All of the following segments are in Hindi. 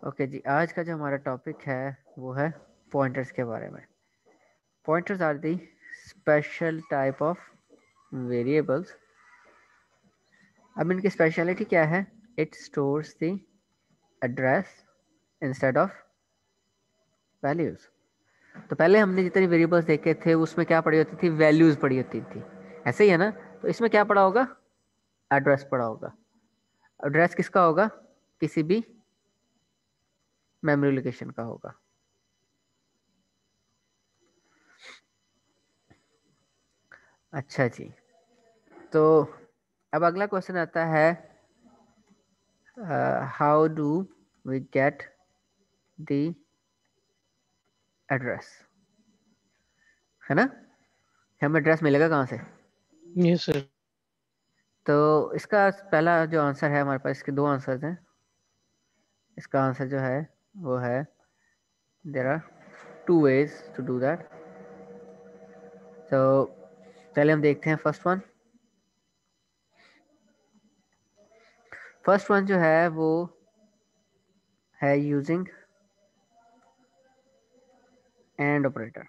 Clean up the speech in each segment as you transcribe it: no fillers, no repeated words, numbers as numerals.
ओके जी, आज का जो हमारा टॉपिक है वो है पॉइंटर्स के बारे में। Pointers are the special type of variables. अब इनकी स्पेशलिटी क्या है? It stores the address instead of values. तो पहले हमने जितनी वेरिएबल्स देखे थे उसमें क्या पड़ी होती थी? वैल्यूज पड़ी होती थी, ऐसे ही है ना? तो इसमें क्या पड़ा होगा? एड्रेस पड़ा होगा। एड्रेस किसका होगा? किसी भी मेमोरी लोकेशन का होगा। अच्छा जी, तो अब अगला क्वेश्चन आता है, how do we get the address, है ना? हमें एड्रेस मिलेगा कहाँ से? Yes sir. तो इसका पहला जो आंसर है हमारे पास, इसके दो आंसर्स हैं। इसका आंसर जो है वो है, there are two ways to do that. तो पहले हम देखते हैं फर्स्ट वन। फर्स्ट वन जो है वो है यूजिंग एंड ऑपरेटर।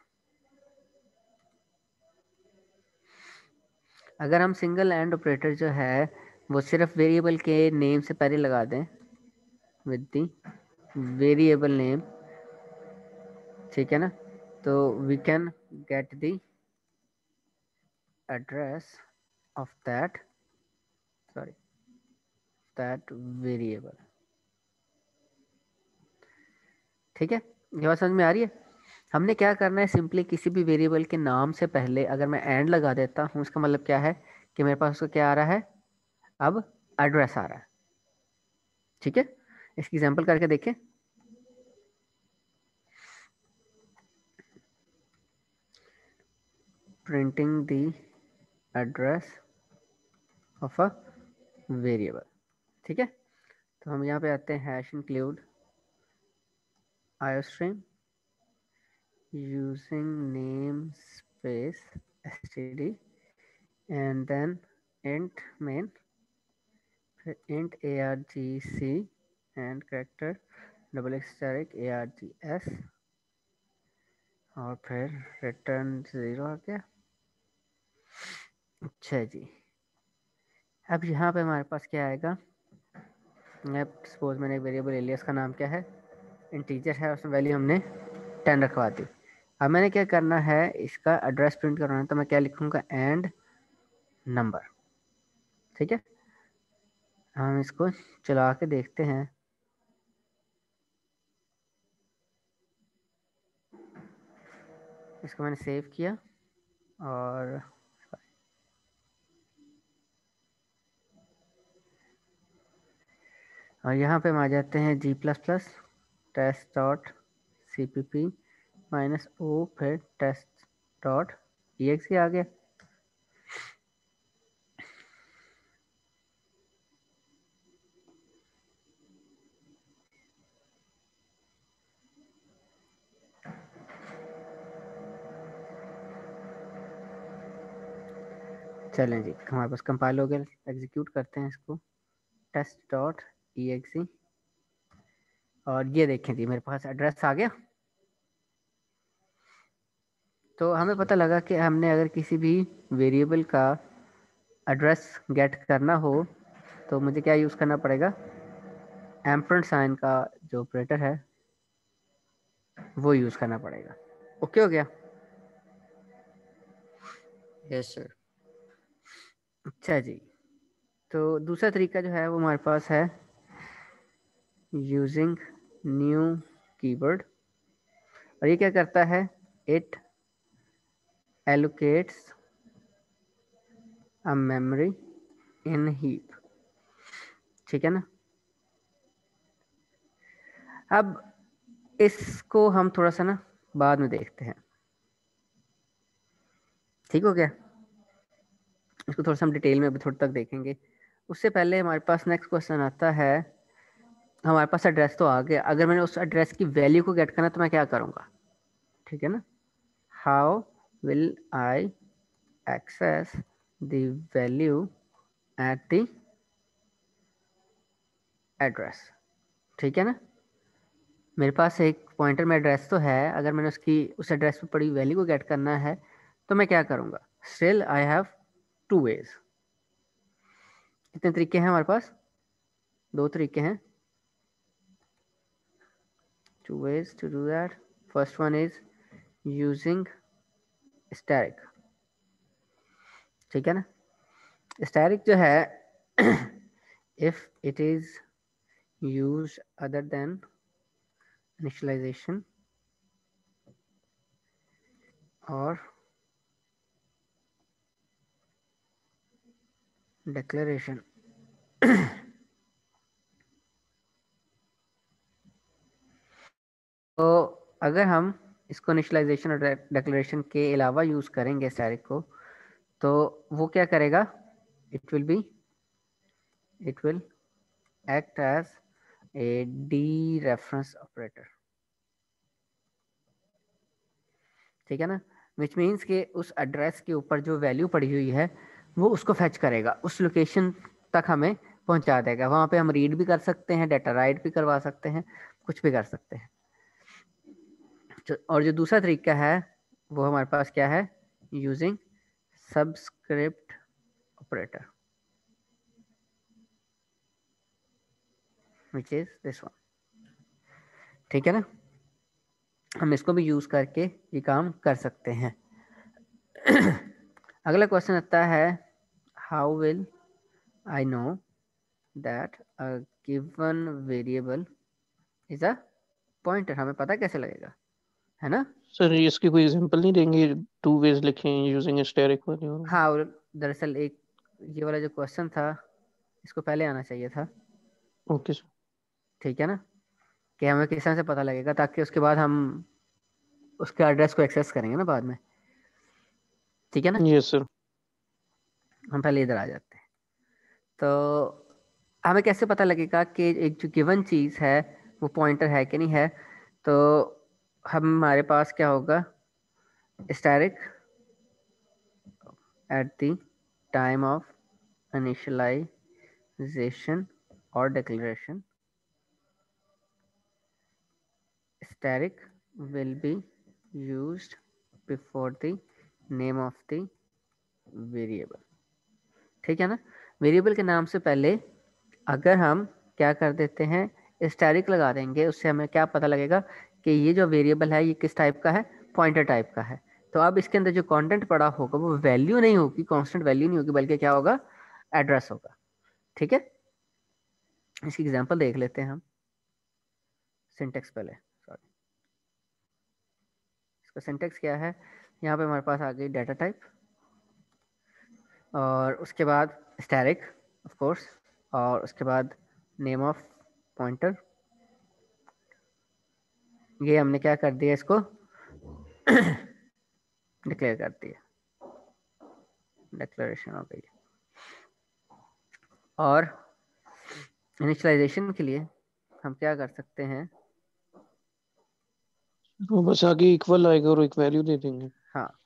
अगर हम सिंगल एंड ऑपरेटर जो है वो सिर्फ वेरिएबल के नेम से पहले लगा दें विद द वेरिएबल नेम, ठीक है ना, तो we can get the address of that, sorry, that variable. ठीक है, ये बात समझ में आ रही है? हमने क्या करना है, सिंपली किसी भी वेरिएबल के नाम से पहले अगर मैं एंड लगा देता हूँ, इसका मतलब क्या है कि मेरे पास उसका क्या आ रहा है? अब एड्रेस आ रहा है। ठीक है, इसकी एग्जांपल करके देखें। Printing the address of a variable. ठीक है, तो हम यहाँ पे आते हैं hash include iostream using namespace std and then int main, फिर int argc and character double asterisk args और फिर रिटर्न 0 आ गया। अच्छा जी, अब यहाँ पे हमारे पास क्या आएगा? सपोज मैंने एक वेरिएबल एलियस का नाम क्या है? इंटीजर है, उसमें वैल्यू हमने 10 रखवा दी। अब मैंने क्या करना है, इसका एड्रेस प्रिंट करना है, तो मैं क्या लिखूंगा? And number. ठीक है, हम इसको चला के देखते हैं। इसको मैंने सेव किया और यहाँ पे हम आ जाते हैं g++ test dot cpp -o, फिर टेस्ट डॉट exe आ गया। चलें जी, हमारे पास कंपाइल हो गया, एग्जीक्यूट करते हैं इसको, टेस्ट डॉट exe, और ये देखें जी मेरे पास एड्रेस आ गया। तो हमें पता लगा कि हमने अगर किसी भी वेरिएबल का एड्रेस गेट करना हो तो मुझे क्या यूज़ करना पड़ेगा? एम्परसेंड साइन का जो ऑपरेटर है वो यूज़ करना पड़ेगा। ओके हो गया? Yes sir. अच्छा जी, तो दूसरा तरीका जो है वो हमारे पास है यूजिंग न्यू कीवर्ड। और ये क्या करता है? It allocates a memory in heap. ठीक है ना? अब इसको हम थोड़ा सा ना बाद में देखते हैं। ठीक हो गया? इसको थोड़ा सा हम डिटेल में अभी थोड़ी तक देखेंगे। उससे पहले हमारे पास नेक्स्ट क्वेश्चन आता है, हमारे पास एड्रेस तो आ गया, अगर मैंने उस एड्रेस की वैल्यू को गेट करना तो मैं क्या करूँगा? ठीक है ना? How will I access the value at the address. ठीक है ना? मेरे पास एक पॉइंटर में एड्रेस तो है, अगर मैंने उस एड्रेस पे पड़ी वैल्यू को गेट करना है तो मैं क्या करूँगा? Still I have two ways. कितने तरीके हैं हमारे पास? दो तरीके हैं, two ways to do that. First one is using static, ठीक है ना? static जो है if it is used other than initialization or declaration तो अगर हम इसको इनिशियलाइजेशन और डेक्लेरेशन के अलावा यूज़ करेंगे स्टैटिक को, तो वो क्या करेगा? It will act as a dereference operator, ठीक है ना? विच मीन्स कि उस एड्रेस के ऊपर जो वैल्यू पड़ी हुई है वो उसको फैच करेगा, उस लोकेशन तक हमें पहुंचा देगा। वहाँ पे हम रीड भी कर सकते हैं, डाटा राइट भी करवा सकते हैं, कुछ भी कर सकते हैं। और जो दूसरा तरीका है वो हमारे पास क्या है? Using subscript operator, which is this one, ठीक है ना? हम इसको भी यूज करके ये काम कर सकते हैं। अगला क्वेश्चन आता है, how will I know that a given variable is a pointer? हमें पता कैसे लगेगा, है ना? सर इसकी कोई एग्जांपल नहीं देंगे? टू वेज लिखे यूजिंग स्टैटिक वाले और हाँ, और दरअसल एक ये वाला जो क्वेश्चन था इसको पहले आना चाहिए था, ओके सर। ठीक है ना? कि हमें किस तरह से पता लगेगा, ताकि उसके बाद हम उसके एड्रेस को एक्सेस करेंगे ना बाद में, ठीक है ना? Yes sir. हम पहले इधर आ जाते हैं। तो हमें कैसे पता लगेगा कि एक जो गिवन चीज़ है वो पॉइंटर है कि नहीं है? तो हमारे पास क्या होगा? Static at the time of initialisation और declaration, static will be used before the name of the variable, ठीक है ना? वेरिएबल के नाम से पहले अगर हम क्या कर देते हैं, स्टैटिक लगा देंगे, उससे हमें क्या पता लगेगा कि ये जो वेरिएबल है ये किस टाइप का है? पॉइंटर टाइप का है। तो अब इसके अंदर जो कंटेंट पड़ा होगा वो वैल्यू नहीं होगी, कांस्टेंट वैल्यू नहीं होगी, बल्कि क्या होगा? एड्रेस होगा, ठीक है? इसकी एग्जांपल देख लेते हैं हम। सिंटेक्स पहले, सॉरी, इसका सिंटेक्स क्या है? यहाँ पे हमारे पास आ गई डाटा टाइप, और उसके बाद स्टैटिक ऑफ कोर्स, और उसके बाद नेम ऑफ पॉइंटर। ये हमने क्या कर दिया, इसको डिक्लेयर कर दिया, डिक्लेरेशन हो गई। और इनिशियलाइजेशन के लिए हम क्या कर सकते हैं? वो बस आगे इक्वल आएगा और एक वैल्यू दे देंगे। हाँ,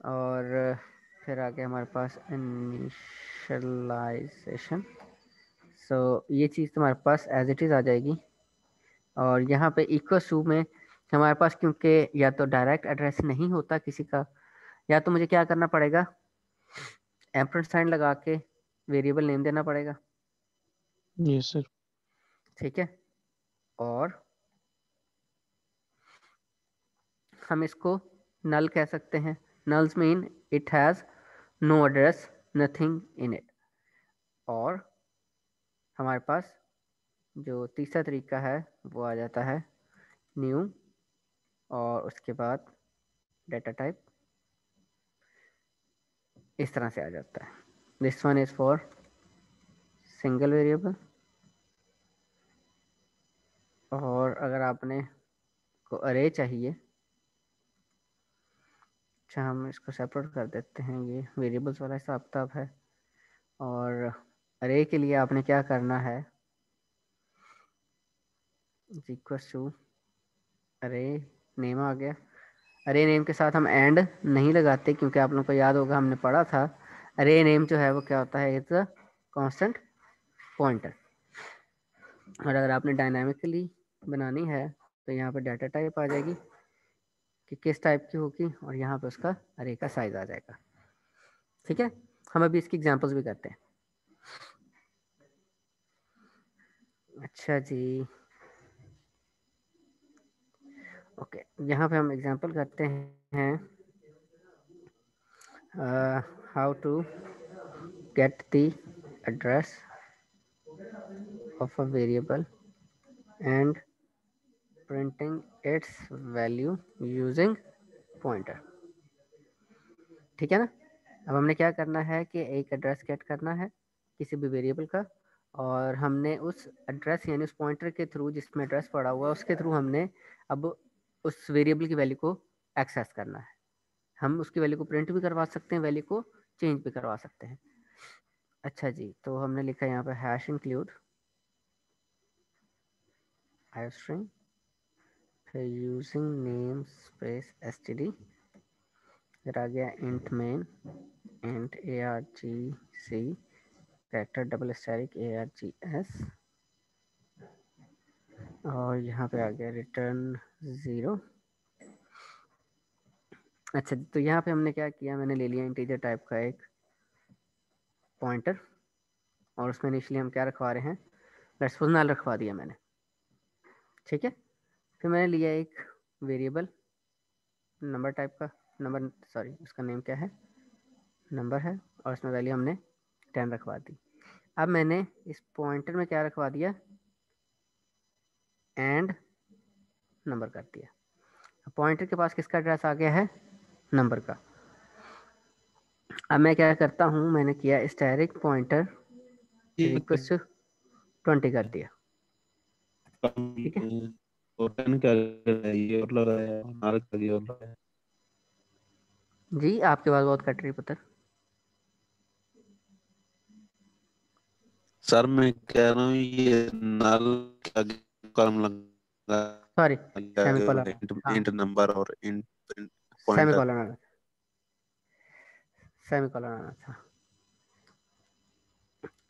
और फिर आगे हमारे पास इनिशियलाइजेशन। सो ये चीज़ तुम्हारे पास एज इट इज़ आ जाएगी। और यहाँ पे इक्वल टू में हमारे पास, क्योंकि या तो डायरेक्ट एड्रेस नहीं होता किसी का, या तो मुझे क्या करना पड़ेगा? एम्परसैंड लगा के वेरिएबल नेम देना पड़ेगा, यस सर। ठीक है? और हम इसको नल कह सकते हैं। Nulls mean it has no address, nothing in it. और हमारे पास जो तीसरा तरीका है वो आ जाता है न्यू, और उसके बाद डाटा टाइप, इस तरह से आ जाता है। This one is for single variable. और अगर आपने को अरे चाहिए, अच्छा हम इसको सेपरेट कर देते हैं, ये वेरिएबल्स वाला हिसाब किताब है। और अरे के लिए आपने क्या करना है? इक्वल टू अरे नेम आ गया। अरे नेम के साथ हम एंड नहीं लगाते, क्योंकि आप लोगों को याद होगा हमने पढ़ा था अरे नेम जो है वो क्या होता है? It's a constant pointer. और अगर आपने डायनामिकली बनानी है तो यहाँ पे डाटा टाइप आ जाएगी कि किस टाइप की होगी, और यहाँ पे उसका अरे का साइज आ जाएगा। ठीक है, हम अभी इसकी एग्जांपल्स भी करते हैं। अच्छा जी, ओके, यहाँ पे हम एग्जांपल करते हैं how to get the address of a variable and printing its value using pointer। ठीक है ना। अब हमने क्या करना है कि एक एड्रेस गेट करना है किसी भी वेरिएबल का, और हमने उस एड्रेस यानी उस पॉइंटर के थ्रू जिसमें एड्रेस पड़ा हुआ है उसके थ्रू हमने अब उस वेरिएबल की वैल्यू को एक्सेस करना है। हम उसकी वैल्यू को प्रिंट भी करवा सकते हैं, वैल्यू को चेंज भी करवा सकते हैं। अच्छा जी, तो हमने लिखा है यहाँ पर हैश इंक्लूड string, फिर यूजिंग नेम स्पेस std, फिर आ गया int main, int argc, character double static args, और यहाँ पे आ गया रिटर्न 0। अच्छा, तो यहाँ पे हमने क्या किया, मैंने ले लिया इंटीजर टाइप का एक पॉइंटर, और उसमें इनिशियली हम क्या रखवा रहे हैं, लेट्स सपोज नल रखवा दिया मैंने। ठीक है, फिर मैंने लिया एक वेरिएबल नंबर टाइप का, नंबर सॉरी उसका नेम क्या है, नंबर है, और उसमें वैल्यू हमने 10 रखवा दी। अब मैंने इस पॉइंटर में क्या रखवा दिया, एंड नंबर कर दिया। पॉइंटर के पास किसका एड्रेस आ गया है, नंबर का। अब मैं क्या करता हूँ, मैंने किया स्टैटिक पॉइंटर इक्वल्स टू 20 कर दिया। ठीक है, ओपन कर ये और लगाया मार्क कर दिया और लगाया। जी आपके पास बहुत कट रही पुत्र। सर मैं कह रहा हूँ ये नल के आगे कॉलम लगा सॉरी, सेमीकोलन, इंट हाँ इंट नंबर और इंट पॉइंटर। सेमीकोलन आना, सेमीकोलन आना था।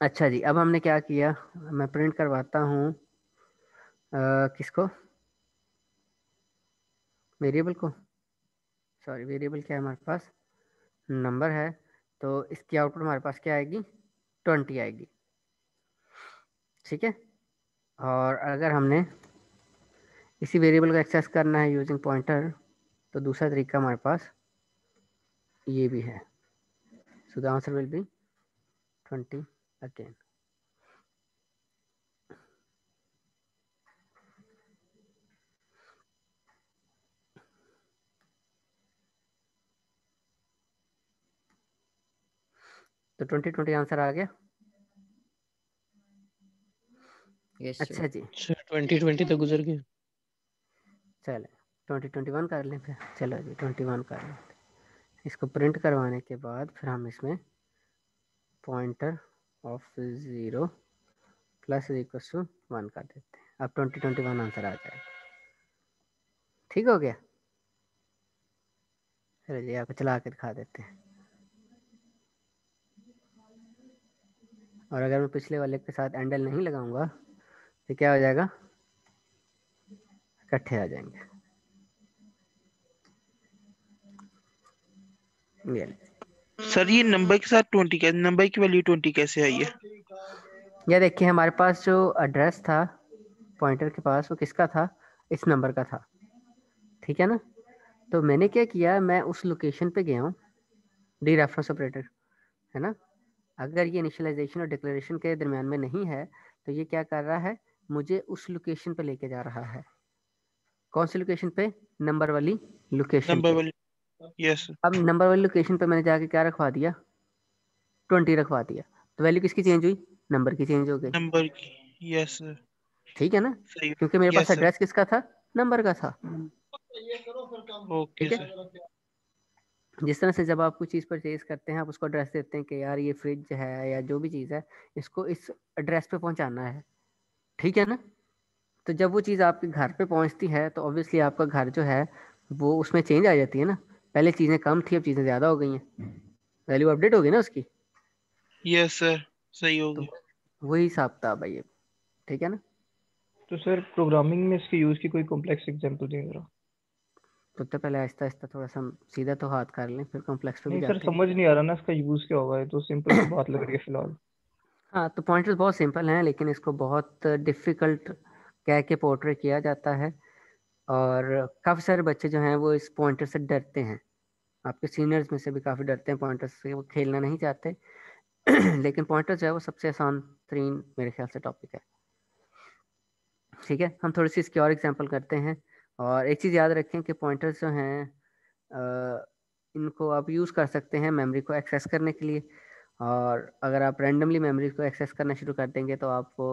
अच्छा जी, अब हमने क्या किया, मैं प्रिंट करवाता हूँ किसको, वेरिएबल को, सॉरी वेरिएबल क्या है हमारे पास, नंबर है, तो इसकी आउटपुट हमारे पास क्या आएगी, 20 आएगी। ठीक है, और अगर हमने इसी वेरिएबल को एक्सेस करना है यूजिंग पॉइंटर, तो दूसरा तरीका हमारे पास ये भी है। So the answer will be 20 again. तो 20 आंसर आ गया। यस अच्छा जी, सर 2020 तो गुजर गया। चले 2021 कर लें फिर। चलो जी 21 कर लें। इसको प्रिंट करवाने के बाद फिर हम इसमें pointer of 0 plus equal to 1 कर देते हैं। अब 2021 आंसर आ जाएगा। ठीक हो गया। चलो जी आपको चला के दिखा देते हैं। और अगर मैं पिछले वाले के साथ एंडल नहीं लगाऊंगा तो क्या हो जाएगा, इकट्ठे आ जाएंगे। ये सर ये नंबर के साथ 20 कैसे, नंबर की वैल्यू 20 कैसे आई है? ये देखिए हमारे पास जो एड्रेस था पॉइंटर के पास वो किसका था, इस नंबर का था। ठीक है ना, तो मैंने क्या किया, मैं उस लोकेशन पे गया हूँ, डी रेफरेंस ऑपरेटर है ना। अगर ये इनिशियलाइजेशन और डिक्लेरेशन के दरमियान में नहीं है तो ये क्या कर रहा है, मुझे उस लोकेशन पे लेके जा रहा है। कौन सी लोकेशन पे, नंबर वाली लोकेशन नंबर पे। वाली, यस अब नंबर वाली लोकेशन पे मैंने जाके क्या रखवा दिया, 20 रखवा दिया। तो वैल्यू किसकी चेंज हुई, नंबर की चेंज हो गई। नंबर की, यस सर ठीक है ना, सही, क्योंकि मेरे पास यस सर एड्रेस किसका था, नंबर का था। ओके ठीक है, सर। जिस तरह से जब आप कोई चीज़ परचेज करते हैं आप उसको एड्रेस देते हैं कि यार ये फ्रिज है या जो भी चीज़ है इसको इस एड्रेस पे पहुंचाना है। ठीक है ना, तो जब वो चीज़ आपके घर पे पहुंचती है तो ऑब्वियसली आपका घर जो है वो उसमें चेंज आ जाती है ना। पहले चीज़ें कम थी अब चीज़ें ज़्यादा हो गई हैं, वैल्यू अपडेट होगी ना उसकी। यस सर सही हो तो गया। वही हिसाब किताब है ये। ठीक है ना। तो सर प्रोग्रामिंग में इसके यूज की कोई कॉम्प्लेक्स एग्जांपल दें जरा। तो पहले आहिस्ता आहिस्ता थोड़ा सा हम सीधा तो हाथ कर लें, फिर कॉम्प्लेक्स पे भी नहीं सर, जाते हैं। समझ नहीं आ रहा ना इसका यूज क्या होगा, ये तो सिंपल सी बात लग रही है फिलहाल। हाँ, तो पॉइंटर्स बहुत सिंपल हैं, लेकिन इसको बहुत डिफ़िकल्ट कह के पोर्ट्रे किया जाता है, और काफ़ी सारे बच्चे जो हैं वो इस पॉइंटर से डरते हैं। आपके सीनियर्स में से भी काफ़ी डरते हैं पॉइंटर्स से, वो खेलना नहीं चाहते। लेकिन पॉइंटर जो है वो सबसे आसान तरीन मेरे ख्याल से टॉपिक है। ठीक है, हम थोड़ी सी इसकी और एग्जांपल करते हैं। और एक चीज़ याद रखें कि पॉइंटर्स जो हैं इनको आप यूज़ कर सकते हैं मेमोरी को एक्सेस करने के लिए, और अगर आप रैंडमली मेमोरी को एक्सेस करना शुरू कर देंगे तो आप वो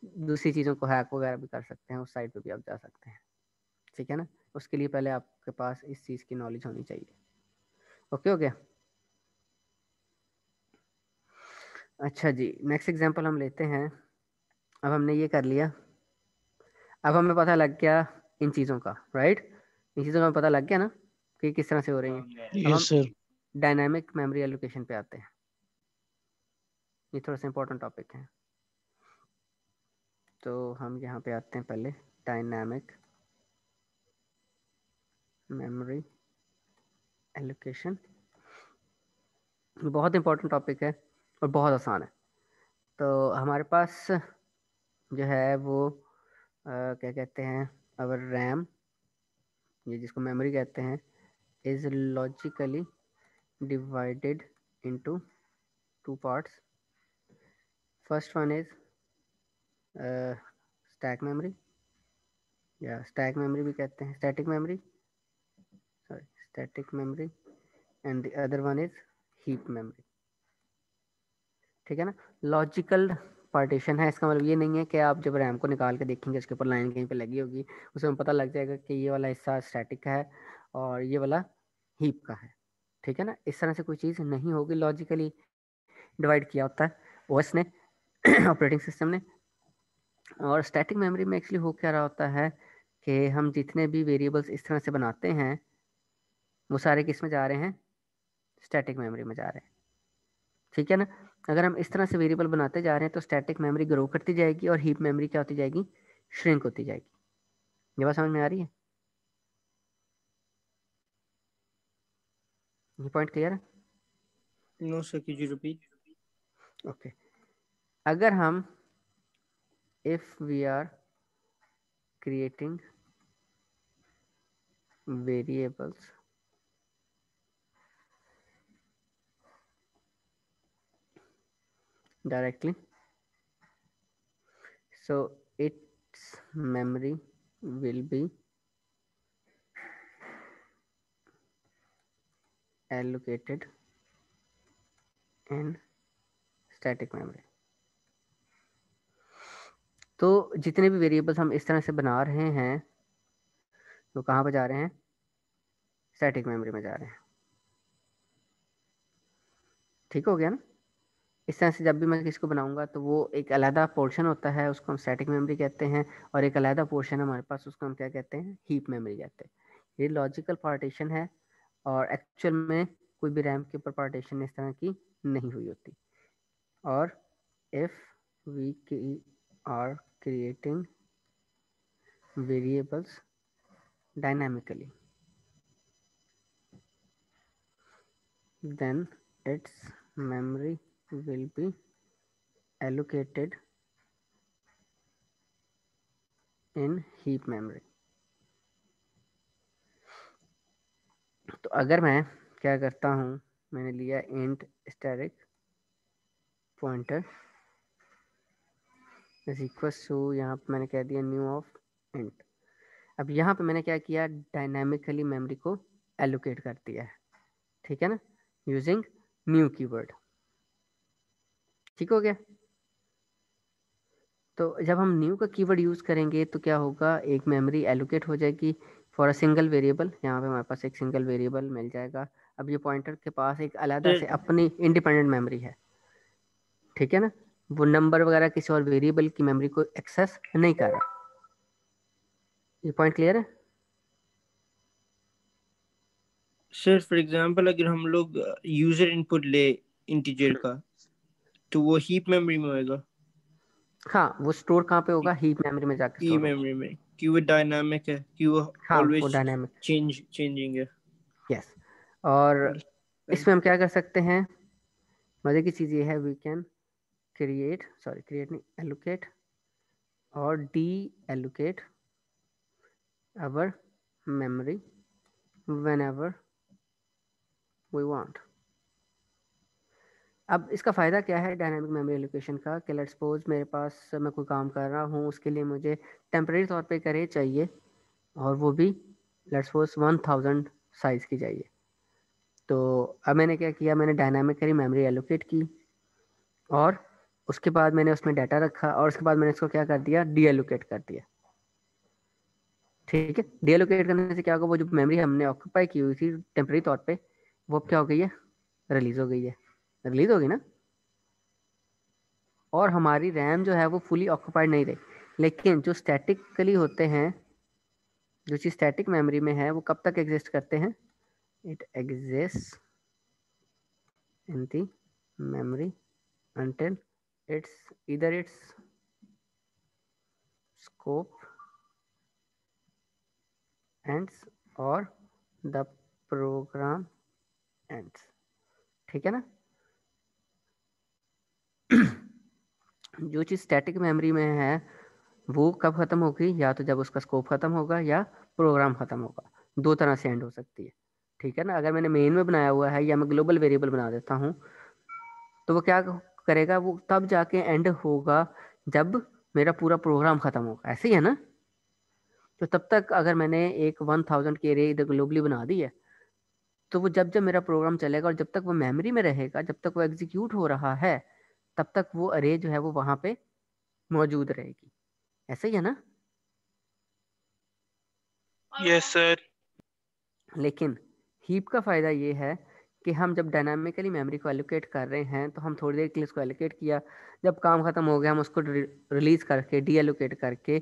दूसरी चीज़ों को हैक वगैरह भी कर सकते हैं, उस साइट पे भी आप जा सकते हैं। ठीक है ना, उसके लिए पहले आपके पास इस चीज़ की नॉलेज होनी चाहिए। ओके हो गया। अच्छा जी, नेक्स्ट एग्जांपल हम लेते हैं। अब हमने ये कर लिया, अब हमें पता लग गया इन चीज़ों का, राइट। इन चीज़ों का हमें पता लग गया ना कि किस तरह से हो रही हैं। अब हम yes sir. Dynamic memory allocation पे आते हैं। ये थोड़ा सा इंपॉर्टेंट टॉपिक है, तो हम यहाँ पे आते हैं पहले डायनामिक मेमोरी एलोकेशन। बहुत इंपॉर्टेंट टॉपिक है और बहुत आसान है। तो हमारे पास जो है वो क्या कहते हैं, अवर रैम, ये जिसको मेमोरी कहते हैं, is logically divided into two parts. First one is stack memory, या stack memory भी कहते हैं, static memory, sorry, static memory, and the other one is heap memory। ठीक है ना, लॉजिकल पार्टीशन है। इसका मतलब ये नहीं है कि आप जब रैम को निकाल के देखेंगे उसके ऊपर लाइन कहीं पे लगी होगी, उसमें पता लग जाएगा कि ये वाला हिस्सा स्टैटिक है और ये वाला हीप का है। ठीक है ना, इस तरह से कोई चीज़ नहीं होगी, लॉजिकली डिवाइड किया होता है ओएस ने, ऑपरेटिंग सिस्टम ने। और स्टैटिक मेमोरी में एक्चुअली हो क्या रहा होता है कि हम जितने भी वेरिएबल्स इस तरह से बनाते हैं वो सारे किस में जा रहे हैं, स्टैटिक मेमोरी में जा रहे हैं। ठीक है ना, अगर हम इस तरह से वेरिएबल बनाते जा रहे हैं तो स्टैटिक मेमोरी ग्रो करती जाएगी और हीप मेमोरी क्या होती जाएगी, श्रिंक होती जाएगी। ये बात समझ में आ रही है? ये पॉइंट क्लियर है? No sir, could you repeat? Okay, अगर हम if we are creating variables directly, so its memory will be allocated in static memory। तो जितने भी वेरिएबल्स हम इस तरह से बना रहे हैं वो कहाँ पर जा रहे हैं, स्टैटिक मेमोरी में जा रहे हैं। ठीक हो गया ना। इस तरह से जब भी मैं किसको बनाऊंगा तो वो एक अलहदा पोर्शन होता है, उसको हम स्टैटिक मेमोरी कहते हैं, और एक अलहदा पोर्शन हमारे पास, उसको हम क्या कहते हैं, हीप मेमोरी कहते हैं। ये लॉजिकल पार्टीशन है, और एक्चुअल में कोई भी रैम के ऊपर पार्टीशन इस तरह की नहीं हुई होती। और if we are creating variables dynamically, then its memory will be allocated in heap memory। तो अगर मैं क्या करता हूँ, मैंने लिया int static pointer is equals to, यहाँ पे मैंने कह दिया न्यू ऑफ int। अब यहाँ पे मैंने क्या किया, डायनामिकली मेमोरी को एलोकेट कर दिया है। ठीक है ना, यूजिंग न्यू कीवर्ड। ठीक हो गया। तो जब हम न्यू का कीवर्ड यूज़ करेंगे तो क्या होगा, एक मेमोरी एलोकेट हो जाएगी फॉर अ सिंगल वेरिएबल। यहाँ पे हमारे पास एक सिंगल वेरिएबल मिल जाएगा। अब ये पॉइंटर के पास एक अलग से अपनी इंडिपेंडेंट मेमोरी है। ठीक है ना, वो नंबर वगैरह किसी और वेरिएबल की मेमोरी को एक्सेस नहीं कर रहा। ये पॉइंट क्लियर है? सर फॉर एग्जांपल अगर हम लोग यूजर इनपुट ले इंटीजर का, तो वो हीप मेमोरी में होएगा। हाँ, वो स्टोर कहाँ पे होगा? हीप मेमोरी में जाके की स्टोर होगा। मेमोरी में, कि वो डायनामिक है, कि वो हाँ, वो ऑलवेज डायनामिक, चेंजिंग है। यस। और Understand? इसमें हम क्या कर सकते हैं, मजे की चीज़ ये है, वी कैन क्रिएट नहीं, एलोकेट और deallocate our memory whenever we want। अब इसका फ़ायदा क्या है डायनामिक मेमोरी एलोकेशन का, कि लेट्स सपोज मेरे पास मैं कोई काम कर रहा हूँ, उसके लिए मुझे टेम्परेरी तौर पे करे चाहिए, और वो भी लेट्स सपोज 1000 साइज़ की चाहिए। तो अब मैंने क्या किया, मैंने डायनामिकली मेमोरी एलोकेट की, और उसके बाद मैंने उसमें डाटा रखा, और उसके बाद मैंने इसको क्या कर दिया, डी एलोकेट कर दिया। ठीक है, डी एलोकेट करने से क्या होगा, वो जो मेमोरी हमने ऑक्यूपाई की हुई थी टेम्परेरी तौर पे, वो अब क्या हो गई है, रिलीज़ हो गई है, रिलीज़ होगी ना। और हमारी रैम जो है वो फुली ऑक्यूपाइड नहीं रही। लेकिन जो स्टैटिकली होते हैं, जो चीज़ स्टैटिक मेमोरी में है, वो कब तक एग्जिस्ट करते हैं, it exist in the memory until its scope ends और the program ends। ठीक है ना। जो चीज़ स्टैटिक मेमोरी में है वो कब ख़त्म होगी, या तो जब उसका स्कोप ख़त्म होगा या प्रोग्राम ख़त्म होगा, दो तरह से एंड हो सकती है। ठीक है ना। अगर मैंने मेन में बनाया हुआ है या मैं ग्लोबल वेरिएबल बना देता हूँ, तो वो क्या करेगा, वो तब जाके एंड होगा जब मेरा पूरा प्रोग्राम ख़त्म होगा। ऐसे ही है ना। तो तब तक अगर मैंने एक 1000 की एरे इधर ग्लोबली बना दी है, तो वो जब जब मेरा प्रोग्राम चलेगा और जब तक वो मेमोरी में रहेगा, जब तक वो एग्जीक्यूट हो रहा है, तब तक वो अरे जो है वो वहाँ पे मौजूद रहेगी। ऐसे ही है ना। Yes sir. लेकिन हीप का फ़ायदा ये है कि हम जब डायनामिकली मेमोरी को एलोकेट कर रहे हैं, तो हम थोड़ी देर के लिए उसको एलोकेट किया, जब काम ख़त्म हो गया हम उसको रिलीज़ करके डी एलोकेट करके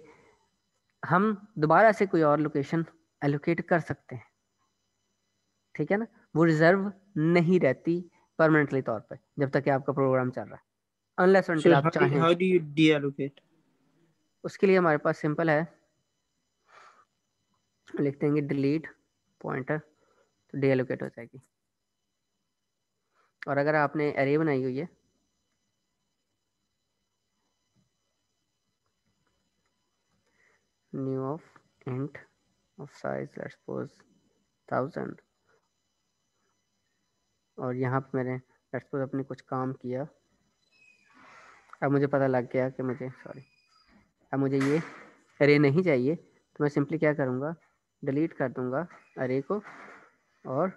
हम दोबारा से कोई और लोकेशन एलोकेट कर सकते हैं। ठीक है ना। वो रिजर्व नहीं रहती परमानेंटली तौर पर जब तक कि आपका प्रोग्राम चल रहा है, अनलेस अनटिल So आप चाहें। how do you deallocate? उसके लिए हमारे पास सिंपल है, लिख देंगे डिलीट पॉइंटर, तो डी एलोकेट हो जाएगी। और अगर आपने एरे बनाई हुई है, new of int of size let's suppose 1000, और यहाँ पे मैंने लेट्स सपोज अपने कुछ काम किया, अब मुझे पता लग गया कि अब मुझे ये अरे नहीं चाहिए, तो मैं सिंपली क्या करूँगा, डिलीट कर दूँगा अरे को, और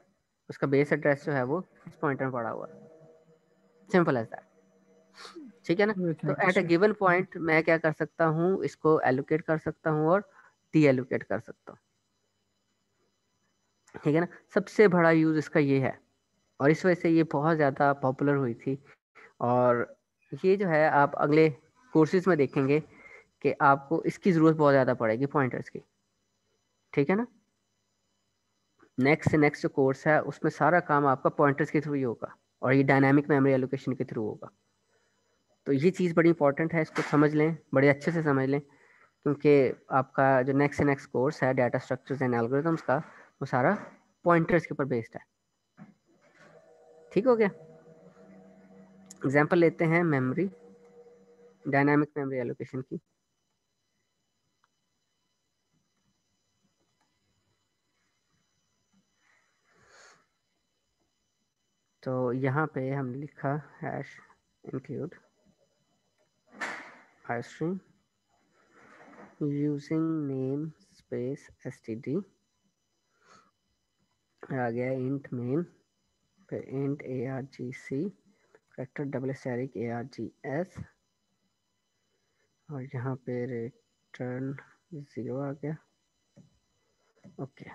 उसका बेस एड्रेस जो है वो इस पॉइंटर में पड़ा हुआ है। Simple as that. ठीक है ना। तो एट अ गिवन पॉइंट मैं क्या कर सकता हूँ, इसको एलोकेट कर सकता हूँ और डी एलोकेट कर सकता हूँ। ठीक है ना। सबसे बड़ा यूज़ इसका ये है, और इस वजह से ये बहुत ज़्यादा पॉपुलर हुई थी। और ये जो है आप अगले कोर्सेज में देखेंगे कि आपको इसकी ज़रूरत बहुत ज़्यादा पड़ेगी पॉइंटर्स की। ठीक है ना। नेक्स्ट से नेक्स्ट जो कोर्स है उसमें सारा काम आपका पॉइंटर्स के थ्रू ही होगा, और ये डायनामिक मेमोरी एलोकेशन के थ्रू होगा। तो ये चीज़ बड़ी इंपॉर्टेंट है, इसको समझ लें, बड़े अच्छे से समझ लें, क्योंकि आपका जो नेक्स्ट से नेक्स्ट कोर्स है डाटा स्ट्रक्चर्स एंड एल्गोरिथम्स का, वो सारा पॉइंटर्स के ऊपर बेस्ड है। ठीक हो गया। एग्जाम्पल लेते हैं मेमोरी, डायनामिक मेमोरी एलोकेशन की। तो यहाँ पे हमने लिखा hash include string using name space std, आ गया इंट मेन, फिर int argc, character double static args, और यहाँ पे रिटर्न 0 आ गया। ओके।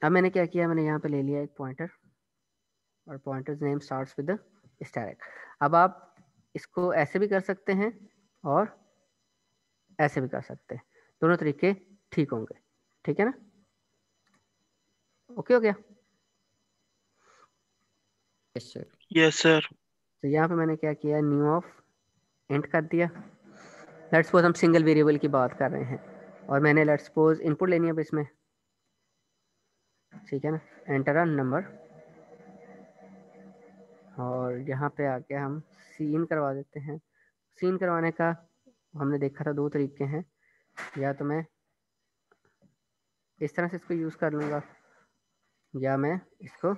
अब मैंने क्या किया, मैंने यहाँ पे ले लिया एक पॉइंटर, और pointer name starts with static. अब आप इसको ऐसे भी कर सकते हैं और ऐसे भी कर सकते हैं, दोनों तरीके ठीक होंगे। ठीक है ना। ओके हो गया। Yes sir. Yes sir. तो यहाँ पे मैंने क्या किया, न्यू ऑफ इंट कर दिया, लेट्स सपोज हम सिंगल वेरिएबल की बात कर रहे हैं और मैंने लेट्स सपोज इनपुट लेनी है अब इसमें, ठीक है ना, एंटर अ नंबर, और यहाँ पे आके हम सीन करवा देते हैं। सीन करवाने का हमने देखा था 2 तरीके हैं, या तो मैं इस तरह से इसको यूज़ कर लूँगा या मैं इसको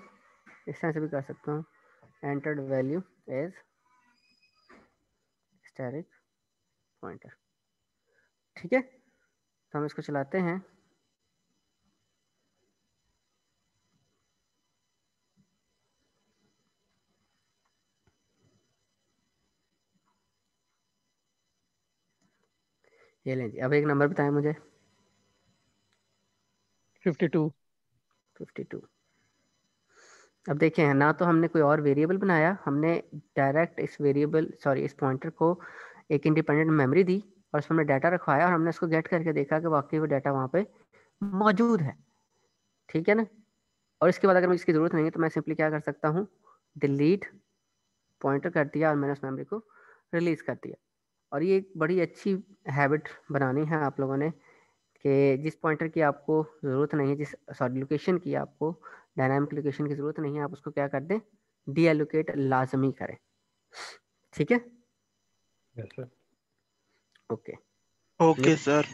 इस तरह से भी कर सकता हूँ, entered value as static pointer. ठीक है, तो हम इसको चलाते हैं। ये लें जी, अब एक नंबर बताएं मुझे। 52। 52। अब देखें हैं, ना तो हमने कोई और वेरिएबल बनाया, हमने डायरेक्ट इस वेरिएबल इस पॉइंटर को एक इंडिपेंडेंट मेमोरी दी और उसमें हमने डाटा रखवाया और हमने उसको गेट करके देखा कि वाकई वो डाटा वहाँ पे मौजूद है। ठीक है ना, और इसके बाद अगर मुझे इसकी ज़रूरत नहीं है तो मैं सिंपली क्या कर सकता हूँ, डिलीट पॉइंटर कर दिया और मैंने उस मेमोरी को रिलीज़ कर दिया। और ये एक बड़ी अच्छी हैबिट बनानी है आप लोगों ने कि जिस पॉइंटर की आपको ज़रूरत नहीं है, लोकेशन की आपको डायनामिक लोकेशन की ज़रूरत नहीं है, आप उसको क्या कर दें, डी एलोकेट लाजमी करें। ठीक है, yes sir. Okay. Okay sir.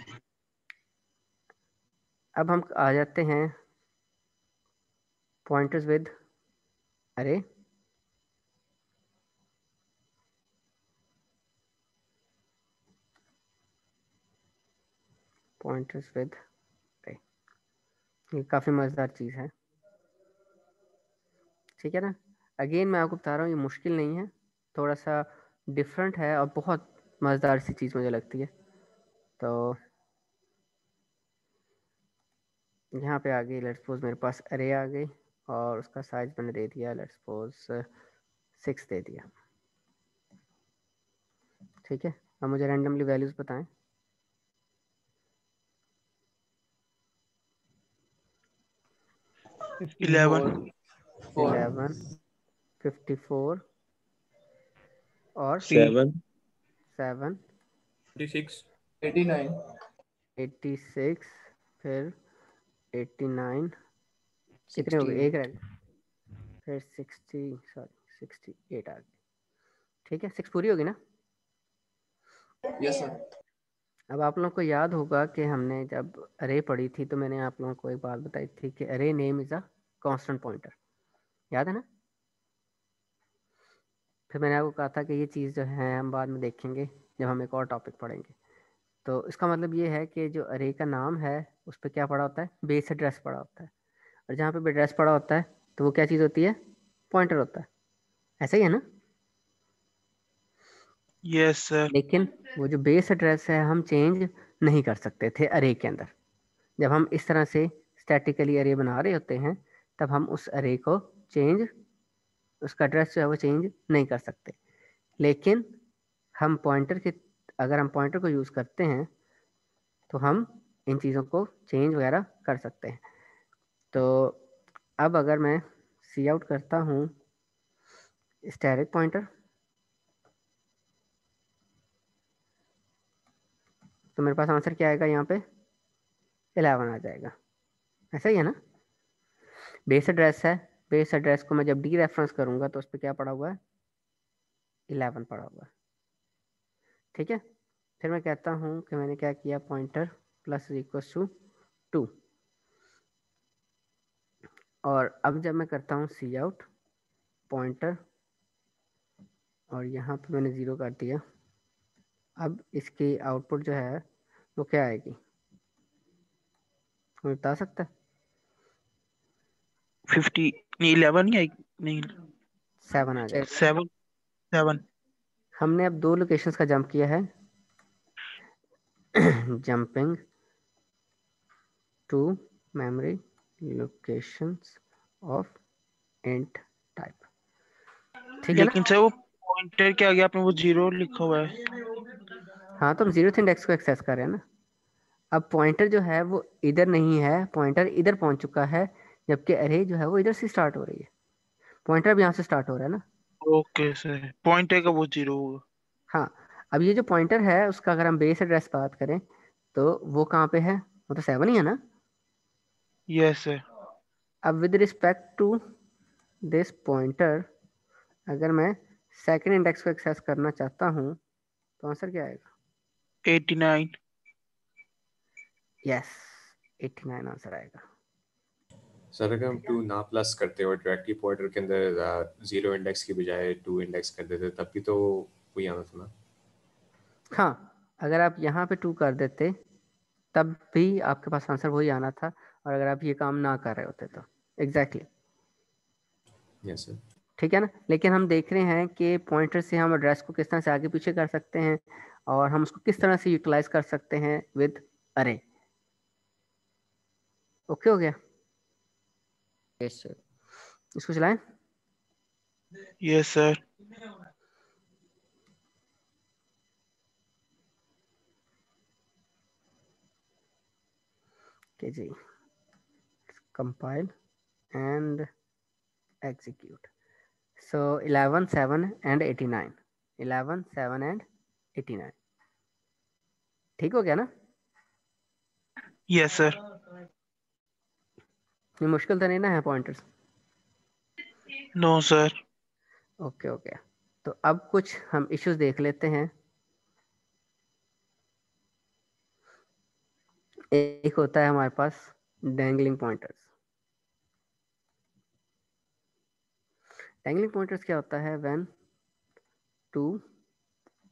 अब हम आ जाते हैं पॉइंटर्स विद अरे। पॉइंटर्स विद अरे, ये काफ़ी मज़ेदार चीज़ है। ठीक है ना, अगेन मैं आपको बता रहा हूँ ये मुश्किल नहीं है, थोड़ा सा डिफरेंट है और बहुत मज़ेदार सी चीज़ मुझे लगती है। तो यहाँ पे आ गई, लेट्स सपोज मेरे पास अरे आ गई और उसका साइज मैंने दे दिया, लेट्स सपोज 6 दे दिया। ठीक है, अब मुझे रैंडमली वैल्यूज़ बताएं। 11 11, 54 और 7 7, 86, 86, फिर 89, कितने हो गए, एक रह गया, फिर 68 आ गई। ठीक है, 6 पूरी होगी ना। Yes sir. अब आप लोगों को याद होगा कि हमने जब अरे पढ़ी थी तो मैंने आप लोगों को एक बात बताई थी कि अरे name is a constant pointer, याद है ना। फिर मैंने आपको कहा था कि ये चीज़ जो है हम बाद में देखेंगे जब हम एक और टॉपिक पढ़ेंगे। तो इसका मतलब ये है कि जो अरे का नाम है उस पर क्या पड़ा होता है, बेस एड्रेस पड़ा होता है, और जहाँ पे एड्रेस पड़ा होता है तो वो क्या चीज़ होती है, पॉइंटर होता है। ऐसा ही है ना। Yes sir. लेकिन वो जो बेस एड्रेस है हम चेंज नहीं कर सकते थे अरे के अंदर। जब हम इस तरह से स्टैटिकली अरे बना रहे होते हैं तब हम उस अरे को चेंज, उसका एड्रेस जो है वो चेंज नहीं कर सकते। लेकिन हम पॉइंटर के, अगर हम पॉइंटर को यूज़ करते हैं तो हम इन चीज़ों को चेंज वगैरह कर सकते हैं। तो अब अगर मैं सी आउट करता हूँ स्टैटिक पॉइंटर तो मेरे पास आंसर क्या आएगा, यहाँ पे 11 आ जाएगा। ऐसा ही है ना। बेस एड्रेस है, बेस एड्रेस को मैं जब डी रेफरेंस करूँगा तो उस पर क्या पड़ा हुआ है, 11 पड़ा हुआ है। ठीक है, फिर मैं कहता हूँ कि मैंने क्या किया, पॉइंटर प्लस इक्वल्स टू 2, और अब जब मैं करता हूँ सी आउट पॉइंटर और यहाँ पे मैंने 0 कर दिया, अब इसकी आउटपुट जो है वो क्या आएगी, कोई बता सकता है। 50 नहीं 11 नहीं आई, नहीं 7 आ जाएगा। 7 हमने अब 2 लोकेशंस का जंप किया है jumping to memory locations of int type. ठीक है ना। लेकिन सर वो पॉइंटर क्या गया आपने, वो 0 लिखा हुआ है। हाँ, तो हम 0th इंडेक्स को एक्सेस कर रहे हैं ना। अब पॉइंटर जो है वो इधर नहीं है, पॉइंटर इधर पहुंच चुका है, जबकि अरे जो है वो इधर से स्टार्ट हो रही है। पॉइंटर अब यहाँ से स्टार्ट हो रहा है ना। ओके सर, पॉइंटर का वो 0 होगा। हाँ, अब ये जो पॉइंटर है उसका अगर हम बेस एड्रेस बात करें तो वो कहाँ पे है, वो तो 7 ही है ना। Yes sir. अब with respect to this pointer अगर मैं सेकंड इंडेक्स को एक्सेस करना चाहता हूँ तो आंसर क्या आएगा? 89। यस 89 आंसर आएगा। सर अगर हम 2 ना प्लस करते और डायरेक्टली पॉइंटर के अंदर 0 इंडेक्स की बजाय 2 इंडेक्स कर देते तब भी तो वही आना था ना। हाँ, अगर आप यहाँ पे 2 कर देते तब भी आपके पास आंसर वही आना था, और अगर आप ये काम ना कर रहे होते तो एग्जैक्टली यस सर। ठीक है ना। लेकिन हम देख रहे हैं कि पॉइंटर से हम एड्रेस को किस तरह से आगे पीछे कर सकते हैं और हम उसको किस तरह से यूटिलाइज कर सकते हैं विद अरे। ओके हो गया, यस सर। इसको चलाएं। Yes sir. के जी compile and execute. So 11 7 and 89, 11 7 and 89 ठीक हो गया ना। Yes sir. ये मुश्किल तो नहीं ना है pointers. No sir. Okay okay, तो अब कुछ हम इश्यूज देख लेते हैं। एक होता है हमारे पास डैंगलिंग पॉइंटर्स। डैंगलिंग पॉइंटर्स क्या होता है? When 2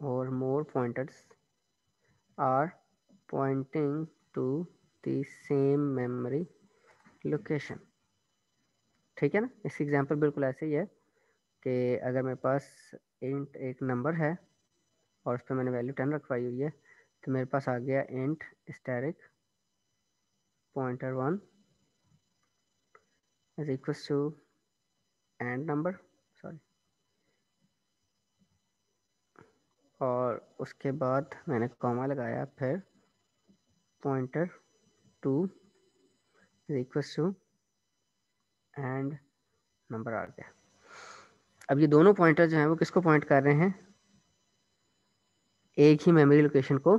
or more pointers are pointing to the same memory location। ठीक है ना। इसकी एग्जांपल बिल्कुल ऐसे ही है कि अगर मेरे पास इंट एक नंबर है और उस पर मैंने वैल्यू 10 रखवाई हुई है तो मेरे पास आ गया int static pointer 1 is equal to and number, sorry, और उसके बाद मैंने कॉमा लगाया, फिर pointer 2 is equal to and number आ गया। अब ये दोनों पॉइंटर जो हैं वो किसको पॉइंट कर रहे हैं? एक ही मेमोरी लोकेशन को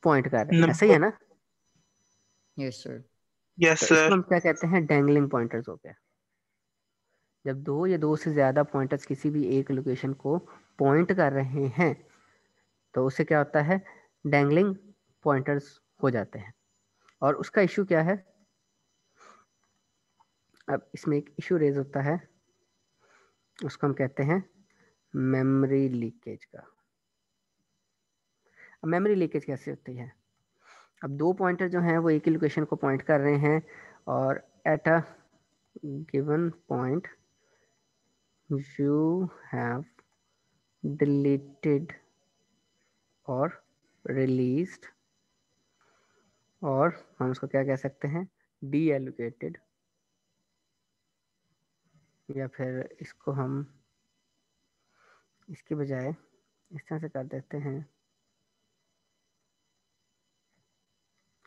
पॉइंट कर रहे हैं, ऐसा ही है ना। Yes sir. यस तो इसको सर। हम क्या कहते हैं? डैंगलिंग पॉइंटर्स हो गया। जब दो या दो से ज़्यादा पॉइंटर्स किसी भी एक लोकेशन को पॉइंट कर रहे हैं तो उससे क्या होता है? डैंगलिंग पॉइंटर्स हो जाते हैं। और उसका इशू क्या है? अब इसमें एक इशू रेज होता है, उसको हम कहते हैं मेमोरी लीकेज का। अब मेमोरी लीकेज कैसे होती है? अब दो पॉइंटर जो हैं वो एक ही लोकेशन को पॉइंट कर रहे हैं और at a given point you have deleted or released, और हम उसको क्या कह सकते हैं? डीएलोकेटेड, या फिर इसको हम इसके बजाय इस तरह से कर देते हैं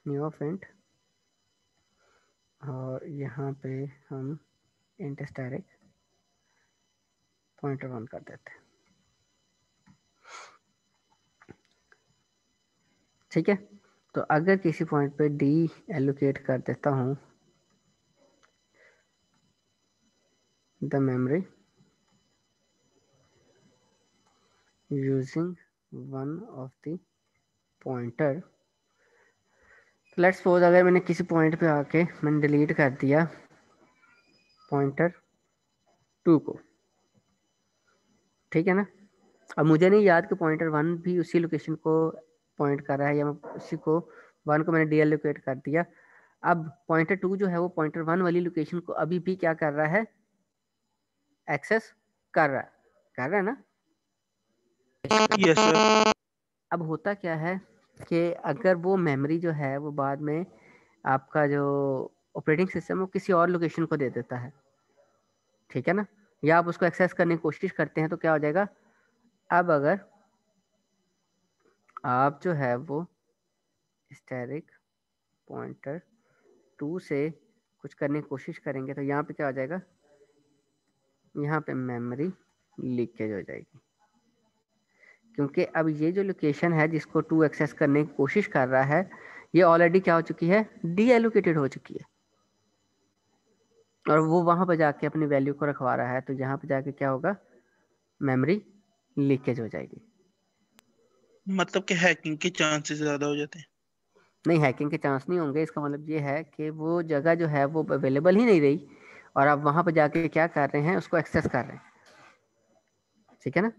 न्यू ऑफ इंट, और यहाँ पे हम इंट स्टैटिक पॉइंटर 1 कर देते हैं। ठीक है, तो अगर किसी पॉइंट पे डी एलोकेट कर देता हूँ the memory using one of the pointer, let's suppose अगर मैंने किसी पॉइंट पे आके मैंने डिलीट कर दिया पॉइंटर 2 को, ठीक है ना। अब मुझे नहीं याद कि पॉइंटर 1 भी उसी लोकेशन को पॉइंट कर रहा है या मैं उसी को 1 को मैंने डीएलोकेट कर दिया। अब पॉइंटर 2 जो है वो पॉइंटर 1 वाली लोकेशन को अभी भी क्या कर रहा है? एक्सेस कर रहा है ना। Yes sir. अब होता क्या है कि अगर वो मेमोरी जो है वो बाद में आपका जो ऑपरेटिंग सिस्टम वो किसी और लोकेशन को दे देता है, ठीक है ना, या आप उसको एक्सेस करने की कोशिश करते हैं तो क्या हो जाएगा? अब अगर आप जो है वो स्टैटिक पॉइंटर 2 से कुछ करने की कोशिश करेंगे तो यहाँ पे क्या हो जाएगा? यहाँ पे मेमोरी लीकेज हो जाएगी, क्योंकि अब ये जो लोकेशन है जिसको 2 एक्सेस करने की कोशिश कर रहा है, ये ऑलरेडी क्या हो चुकी है, डी एलोकेटेड हो चुकी है, और वो वहां पर जाके अपनी वैल्यू को रखवा रहा है। तो यहाँ पे जाके क्या होगा, मेमोरी लीकेज हो जाएगी। मतलब कि हैकिंग के चांसेस ज्यादा हो जाते हैं। नहीं, हैकिंग के चांस नहीं होंगे, इसका मतलब ये है कि वो जगह जो है वो अवेलेबल ही नहीं रही, और आप वहां पर जाके क्या कर रहे हैं, उसको एक्सेस कर रहे हैं। ठीक है ना,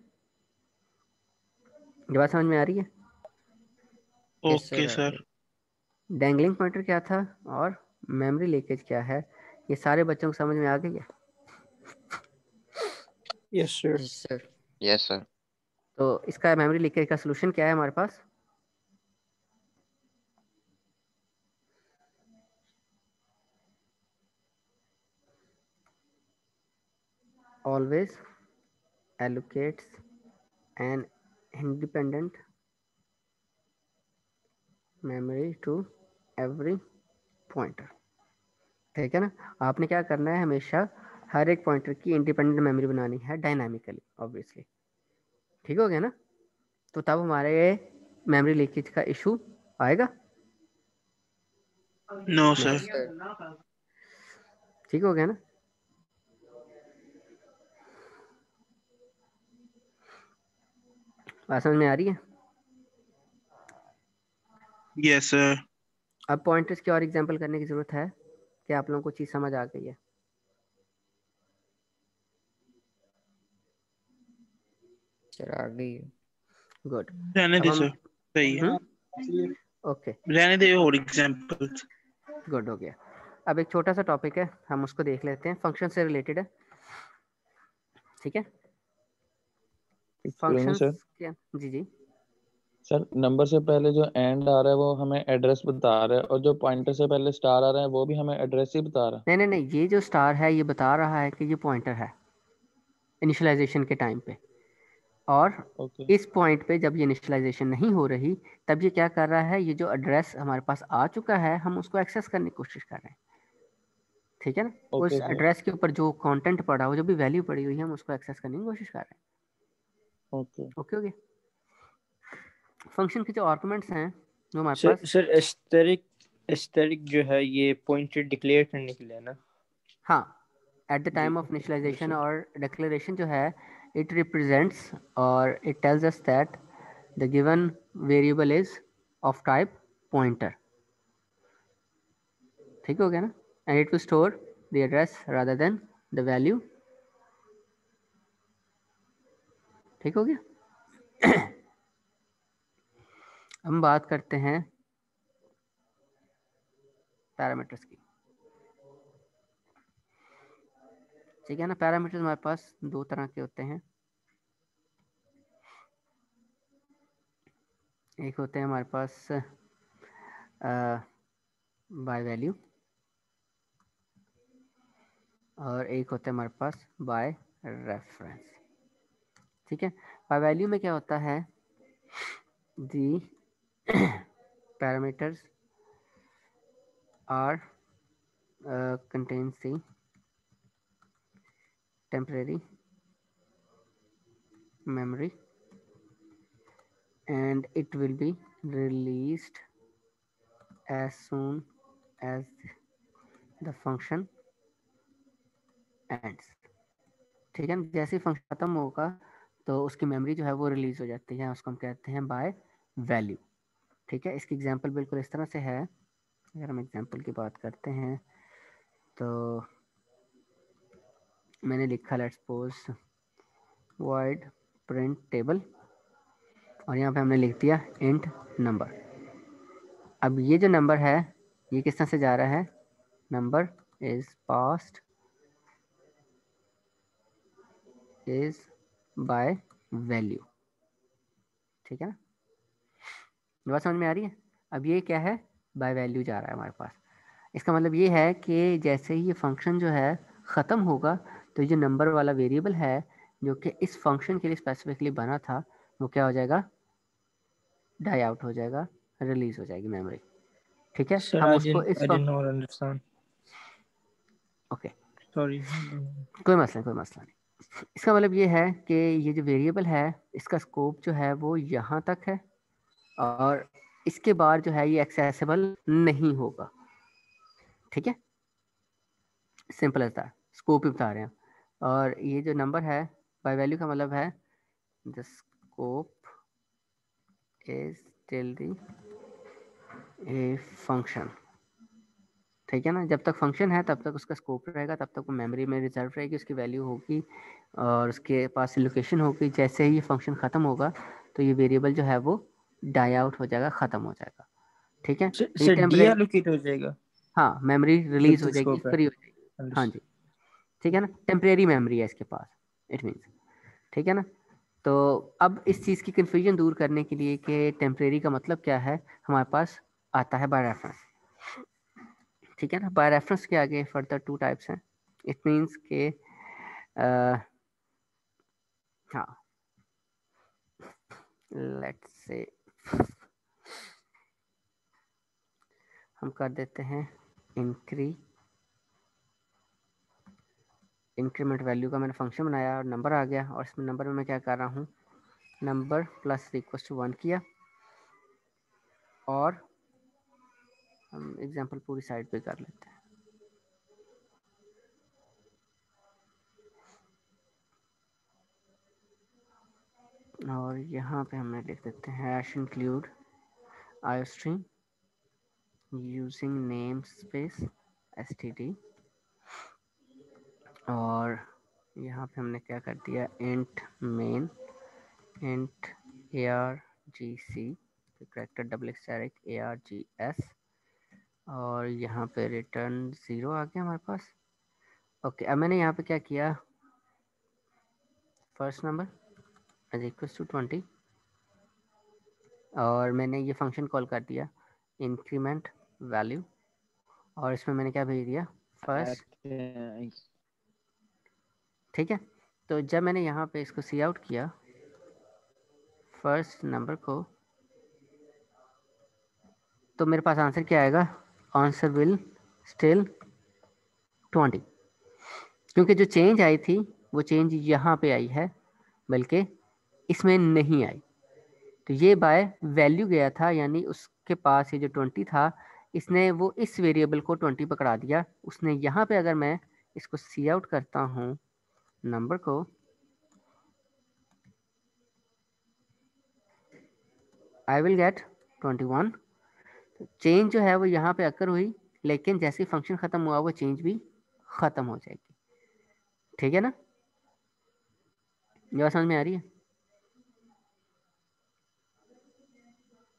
ये बात समझ में आ रही है? Yes, sir. Okay sir. Dangling pointer क्या था और मेमोरी लीकेज क्या है, ये सारे बच्चों को समझ में आ गई है? Yes, sir. Yes, sir. Yes sir. तो इसका मेमोरी लीकेज का सोल्यूशन क्या है हमारे पास? Always allocates an independent memory to every pointer। ठीक है ना, आपने क्या करना है, हमेशा हर एक पॉइंटर की इंडिपेंडेंट मेमोरी बनानी है डायनामिकली, ऑब्वियसली। ठीक हो गया ना, तो तब हमारे मेमोरी लीकेज का इशू आएगा नो नहीं। सर। Yes, sir. ठीक हो गया ना, बात समझ में आ रही है? Yes sir. अब पॉइंटर्स की और एग्जांपल करने की जरूरत है कि आप लोगों को चीज समझ आ गई है? Sir, आ गई है। गुड। रहने अब दे हम सर, सही है। ओके, रहने दे और एग्जांपल्स। गुड हो गया। अब एक छोटा सा टॉपिक है, हम उसको देख लेते हैं, फंक्शन से रिलेटेड है। ठीक है, एक्सक्यूज मी फंक्शंस सर। क्या? जी जी। सर नंबर से पहले जो एंड आ रहा है वो हमें एड्रेस बता रहा है, और जो पॉइंटर से पहले स्टार आ रहा है वो भी हमें एड्रेस ही बता रहा है। नहीं नहीं नहीं, ये जो स्टार है ये बता रहा है कि ये पॉइंटर है इनिशियलाइजेशन के टाइम पे, और ओके इस पॉइंट पे जब ये इनिशियलाइजेशन नहीं हो रही, तब ये क्या कर रहा है, ये जो एड्रेस हमारे पास आ चुका है हम उसको एक्सेस करने की कोशिश कर रहे हैं। ठीक है ना, ओके उस सर। एड्रेस के ऊपर जो कंटेंट पड़ा हो, जो भी वैल्यू पड़ी हुई है, हम उसको एक्सेस करने की कोशिश कर रहे हैं। Okay okay okay. फंक्शन के जो आर्गुमेंट्स हैं जो हमारे सर पास, सर एस्थेटिक जो है ये पॉइंटर डिक्लेयर करने के लिए है ना? हाँ, एट द जी टाइम ऑफ जी इनिशियलाइजेशन सर। और डिक्लेरेशन जो है, इट रिप्रेजेंट्स और it tells us that the given variable is of type pointer. ठीक हो गया ना, and it will store the address rather than the value. ठीक हो गया। हम बात करते हैं पैरामीटर्स की। ठीक है ना, पैरामीटर्स हमारे पास दो तरह के होते हैं, एक होते हैं हमारे पास बाय वैल्यू, और एक होता है हमारे पास बाय रेफरेंस। ठीक है, बाय वैल्यू में क्या होता है, the parameters are contains the temporary memory and it will be released as soon as the function ends। ठीक है, जैसे ही फंक्शन खत्म होगा तो उसकी मेमोरी जो है वो रिलीज हो जाती है, उसको हम कहते हैं बाय वैल्यू। ठीक है, इसकी एग्जांपल बिल्कुल इस तरह से है। अगर हम एग्जांपल की बात करते हैं तो मैंने लिखा let's suppose void print table, और यहाँ पे हमने लिख दिया इंट नंबर। अब ये जो नंबर है ये किस तरह से जा रहा है, number is passed is by value. ठीक है ना, ये बात समझ में आ रही है? अब ये क्या है, बाय वैल्यू जा रहा है हमारे पास। इसका मतलब ये है कि जैसे ही ये फंक्शन जो है ख़त्म होगा तो ये नंबर वाला वेरिएबल है जो कि इस फंक्शन के लिए स्पेसिफिकली बना था, वो क्या हो जाएगा, डाई आउट हो जाएगा, रिलीज हो जाएगी मेमोरी। ठीक है, सर हम I उसको इस did not understand. Okay, Sorry. कोई मसला नहीं, कोई मसला नहीं। इसका मतलब ये है कि ये जो वेरिएबल है इसका स्कोप जो है वो यहाँ तक है और इसके बाद जो है ये एक्सेसिबल नहीं होगा। ठीक है, सिंपल एज दैट, स्कोप ही बता रहे हैं। और ये जो नंबर है बाय वैल्यू का मतलब है the scope is till the a function. ठीक है ना, जब तक फंक्शन है तब तक उसका स्कोप रहेगा, तब तक वो मेमोरी में रिजर्व रहेगी, उसकी वैल्यू होगी और उसके पास लोकेशन होगी। जैसे ही ये फंक्शन ख़त्म होगा तो ये वेरिएबल जो है वो डाई आउट हो जाएगा, ख़त्म हो जाएगा। ठीक है, ये सर टेम्परेरी, डीएलोकेट हो जाएगा हाँ मेमोरी रिलीज जब हो तक जाएगी, स्कोप है। फ्री हो जाएगी। हाँ जी, ठीक है ना, टेम्परेरी मेमोरी है इसके पास, इट मीन्स। ठीक है ना, तो अब इस चीज़ की कन्फ्यूजन दूर करने के लिए कि टेम्परेरी का मतलब क्या है, हमारे पास आता है बाय रेफरेंस। ठीक है ना, बाय रेफरेंस के आगे फर्दर 2 टाइप्स हैं। इट मीन्स के हाँ, लेट्स से हम कर देते हैं इंक्रीमेंट वैल्यू का मैंने फंक्शन बनाया और नंबर आ गया, और इसमें नंबर में मैं क्या कर रहा हूँ, नंबर प्लस इक्वल टू 1 किया और हम एग्जांपल पूरी साइड पे कर लेते हैं। और यहाँ पे हमने लिख देते हैं hash include iostream using namespace std, और यहाँ पे हमने क्या कर दिया, int main int argc character double asterisk args, और यहाँ पे रिटर्न 0 आ गया हमारे पास। ओके, अब मैंने यहाँ पे क्या किया, first number is equal to 20 और मैंने ये फंक्शन कॉल कर दिया इंक्रीमेंट वैल्यू, और इसमें मैंने क्या भेज दिया, फर्स्ट। ठीक है, तो जब मैंने यहाँ पे इसको सी आउट किया फर्स्ट नंबर को, तो मेरे पास आंसर क्या आएगा, आंसर विल स्टिल 20, क्योंकि जो चेंज आई थी वो चेंज यहाँ पे आई है, बल्कि इसमें नहीं आई। तो ये बाय वैल्यू गया था, यानी उसके पास ये जो 20 था, इसने वो इस वेरिएबल को 20 पकड़ा दिया उसने। यहाँ पे अगर मैं इसको सी आउट करता हूँ नंबर को, आई विल गेट 21। चेंज जो है वो यहाँ पे अकर हुई, लेकिन जैसे ही फंक्शन ख़त्म हुआ वो चेंज भी ख़त्म हो जाएगी। ठीक है ना, ये बात समझ में आ रही है?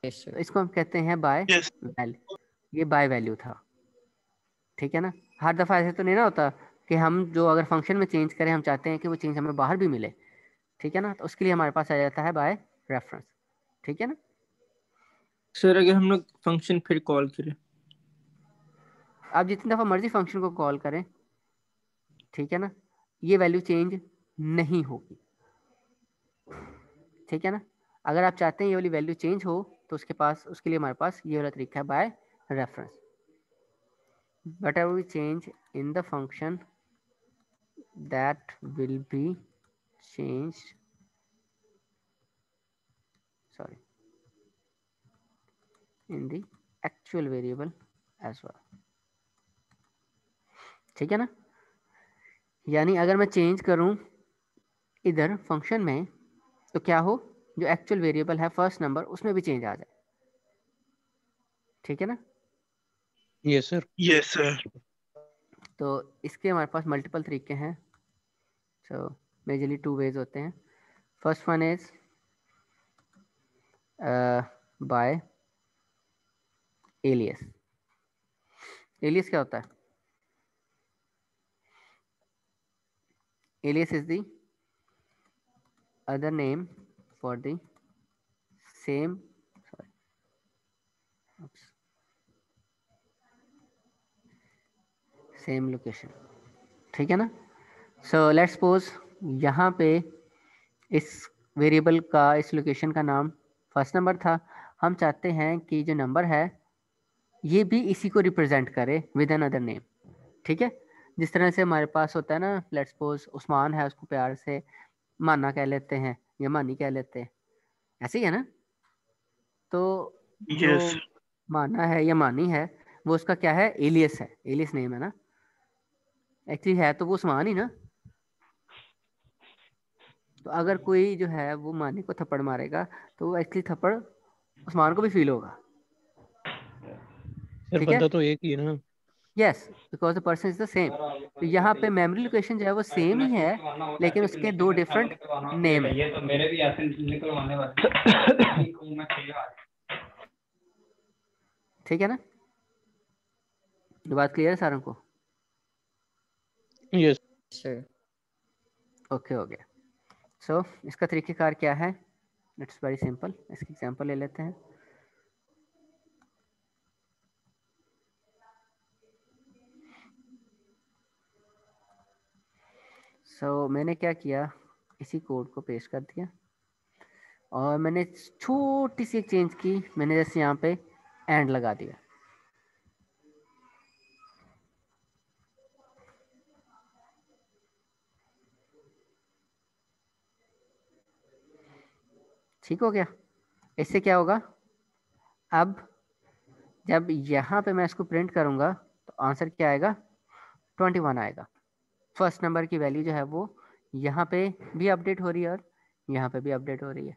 यस तो सर। इसको हम कहते हैं बाय यस वैल्यू, ये बाय वैल्यू था। ठीक है ना, हर दफ़ा ऐसे तो नहीं ना होता कि हम जो अगर फंक्शन में चेंज करें, हम चाहते हैं कि वो चेंज हमें बाहर भी मिले। ठीक है ना, तो उसके लिए हमारे पास आ जाता है बाय रेफरेंस। ठीक है ना, सर अगर हम लोग फंक्शन फिर कॉल करें, आप जितनी दफ़ा मर्जी फंक्शन को कॉल करें, ठीक है ना, ये वैल्यू चेंज नहीं होगी। ठीक है ना, अगर आप चाहते हैं ये वाली वैल्यू चेंज हो तो उसके लिए हमारे पास ये वाला तरीका है by reference. whatever we change in the function that will be changed, sorry, in the actual variable as well। ठीक है ना, यानी अगर मैं चेंज करूं इधर फंक्शन में तो क्या हो, जो एक्चुअल वेरिएबल है फर्स्ट नंबर उसमें भी चेंज आ जाए। ठीक है ना, यस सर। Yes sir. तो इसके हमारे पास मल्टीपल तरीके हैं। सो मेजरली 2 वेज होते हैं। First one is by alias. Alias क्या होता है, alias is the other name for the same, sorry, oops, same location। ठीक है ना, सो लेट्स सपोज यहाँ पे इस वेरिएबल का, इस लोकेशन का नाम फर्स्ट नंबर था। हम चाहते हैं कि जो नंबर है ये भी इसी को रिप्रेजेंट करे विद एन अदर नेम। ठीक है, जिस तरह से हमारे पास होता है ना, लेट्स सपोज उस्मान है, उसको प्यार से माना कह लेते हैं या मानी कह लेते हैं, ऐसे ही है ना। तो जो यस माना है या मानी है वो उसका क्या है, एलियस है, एलियस नेम है ना। एक्चुअली है तो वो उस्मान ही ना। तो अगर कोई जो है वो मानी को थप्पड़ मारेगा तो वो एक्चुअली थप्पड़ उस्मान को भी फील होगा, सर ठीक है। बंदा तो एक ही है ना। Yes, because the person is the same. तो यहाँ पे मेमोरी लोकेशन जो है वो सेम ही है, लेकिन उसके दो डिफरेंट नेम है। ठीक है ना, ये बात क्लियर है सारों को? यस सर ओके हो गया। सो इसका तरीक़ेकार क्या है, इट्स वेरी सिंपल। इसकी एग्जांपल ले लेते हैं। मैंने क्या किया, इसी कोड को पेस्ट कर दिया और मैंने छोटी सी एक चेंज की, मैंने जैसे यहाँ पे एंड लगा दिया। ठीक हो गया। इससे क्या होगा, अब जब यहाँ पे मैं इसको प्रिंट करूँगा तो आंसर क्या आएगा, 21 आएगा। फर्स्ट नंबर की वैल्यू जो है वो यहाँ पे भी अपडेट हो रही है और यहाँ पे भी अपडेट हो रही है।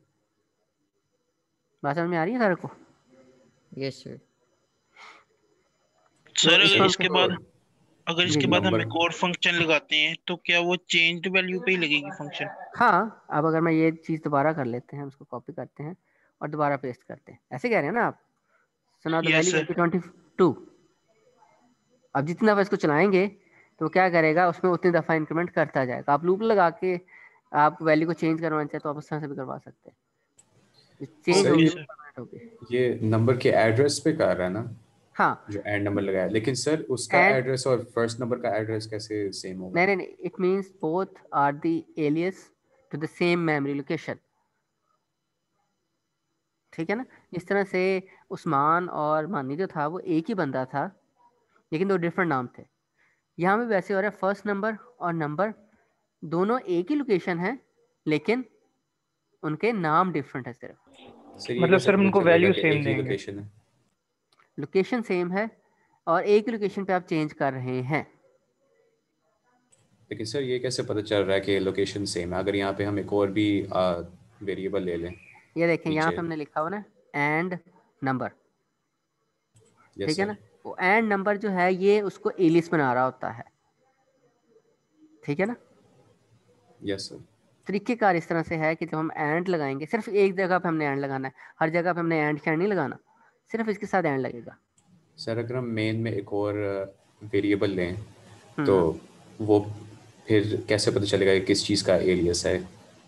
बात समझ में आ रही है सारे को? यस सर सर इस अगर इसके बाद जी जी हम नंबर एक और फंक्शन लगाते हैं तो क्या वो चेंज्ड वैल्यू पे ही लगेगी फंक्शन? हाँ, अब अगर मैं ये चीज़ दोबारा कर लेते हैं, उसको कॉपी करते हैं और दोबारा पेस्ट करते हैं, ऐसे कह रहे हैं ना आप। So now the yes value sir will be 22। अब जितनी दफ़ा इसको चलाएंगे तो क्या करेगा, उसमें उतनी दफ़ा इंक्रीमेंट करता जाएगा। आप लूप लगा के आप वैल्यू को चेंज करवाना चाहे तो आप उस तरह से भी करवा सकते हैं। चेंज सर होगी ओके तो सर परमानेंट होगी। ये नंबर के एड्रेस पे कर रहा है ना, हाँ, जो एंड नंबर लगाया, लेकिन सर उसका एंड एड्रेस और फर्स्ट नंबर का एड्रेस कैसे सेम होगा? नहीं नहीं नहीं, it means both are the alias to the same memory location. ठीक है ना, इस तरह से उस्मान और मानी जो था वो एक ही बंदा था, लेकिन दो डिफरेंट नाम थे। यहाँ में वैसे हो रहा है, फर्स्ट नंबर और नंबर दोनों एक ही लोकेशन है, लेकिन उनके नाम डिफरेंट है सिर्फ। सर ये मतलब कैसे सर पता उनको चलेगा वैल्यू कि सेम एक ही देंगे। लोकेशन है? लोकेशन सेम है और एक ही लोकेशन पे आप चेंज कर रहे हैं। लेकिन सर ये कैसे पता चल रहा है कि लोकेशन सेम है, अगर यहाँ पे हम एक और भी वेरिएबल ले लें ये देखें यहाँ पे नीचे? हमने लिखा हुआ ना एंड नंबर, यस ठीक है सर। ना। वो एंड नंबर जो है ये उसको एलिस बना रहा होता है, ठीक है ना। Yes sir. तरीक़ेकार इस तरह से है कि जब हम एंड लगाएंगे, सिर्फ एक जगह पे हमने एंड लगाना है, हर जगह पे हमने एंड नहीं लगाना, सिर्फ इसके साथ एंड लगेगा। सर अगर हम मेन में एक और वेरिएबल लें तो हम्म वो फिर कैसे पता चलेगा कि किस चीज़ का एलियस है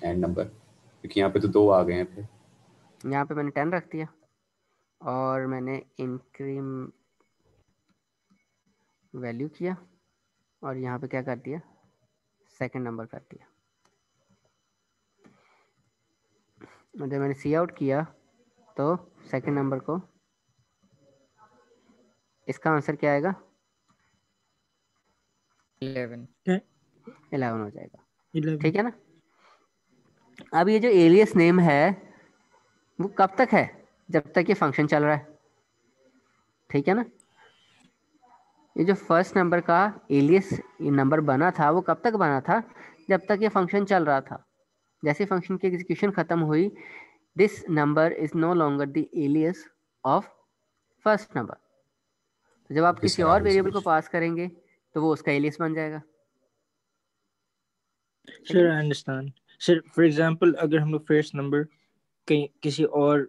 एंड नंबर, क्योंकि यहाँ पे तो दो आ गए हैं फिर। यहाँ पे मैंने 10 रख दिया और मैंने इंक्रीम वैल्यू किया और यहाँ पे क्या कर दिया, सेकंड नंबर कर दिया। और जब मैंने सी आउट किया तो सेकंड नंबर को, इसका आंसर क्या आएगा, 11 11 हो जाएगा, 11 ठीक है ना। अब ये जो एलियस नेम है वो कब तक है, जब तक ये फंक्शन चल रहा है, ठीक है ना। ये जो फर्स्ट नंबर का एलियस नंबर बना था वो कब तक बना था, जब तक ये फंक्शन चल रहा था। जैसे फंक्शन की एग्जीक्यूशन खत्म हुई, this number is no longer the alias of first number. तो जब आप ओके किसी सर, और आगे वेरिएबल को समझ। पास करेंगे तो वो उसका एलियस बन जाएगा, ठीक है सर ना। I understand. Sir for example अगर हम लोग फर्स्ट नंबर कहीं किसी और